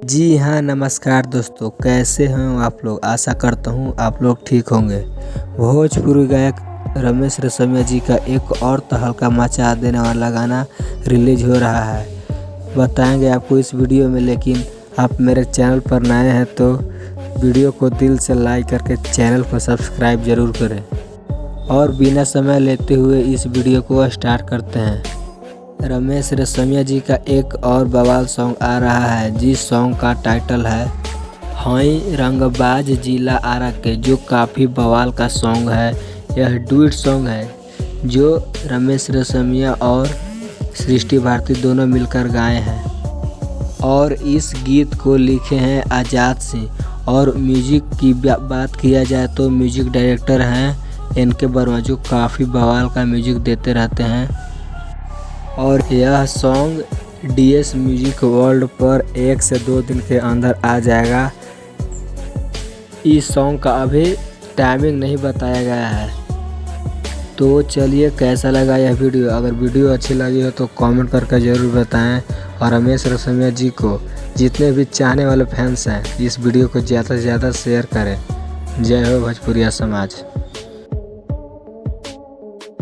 जी हाँ, नमस्कार दोस्तों, कैसे हैं आप लोग। आशा करता हूँ आप लोग ठीक होंगे। भोजपुरी गायक रमेश रेशमिया जी का एक और तहलका मचा देने वाला गाना रिलीज हो रहा है। बताएंगे आपको इस वीडियो में, लेकिन आप मेरे चैनल पर नए हैं तो वीडियो को दिल से लाइक करके चैनल को सब्सक्राइब ज़रूर करें। और बिना समय लेते हुए इस वीडियो को स्टार्ट करते हैं। रमेश रेशमिया जी का एक और बवाल सॉन्ग आ रहा है, जिस सॉन्ग का टाइटल है हई रंगबाज जिला आरा के, जो काफ़ी बवाल का सॉन्ग है। यह डुएट सॉन्ग है जो रमेश रेशमिया और सृष्टि भारती दोनों मिलकर गाए हैं और इस गीत को लिखे हैं आज़ाद सिंह। और म्यूजिक की बात किया जाए तो म्यूजिक डायरेक्टर हैं एन.के. वर्मा, जो काफ़ी बवाल का म्यूजिक देते रहते हैं। और यह सॉन्ग DS म्यूजिक वर्ल्ड पर 1 से 2 दिन के अंदर आ जाएगा। इस सॉन्ग का अभी टाइमिंग नहीं बताया गया है। तो चलिए, कैसा लगा यह वीडियो। अगर वीडियो अच्छी लगी हो तो कमेंट करके ज़रूर बताएं। और रमेश रेशमिया जी को जितने भी चाहने वाले फैंस हैं, इस वीडियो को ज़्यादा से ज़्यादा शेयर करें। जय हो भोजपुरिया समाज।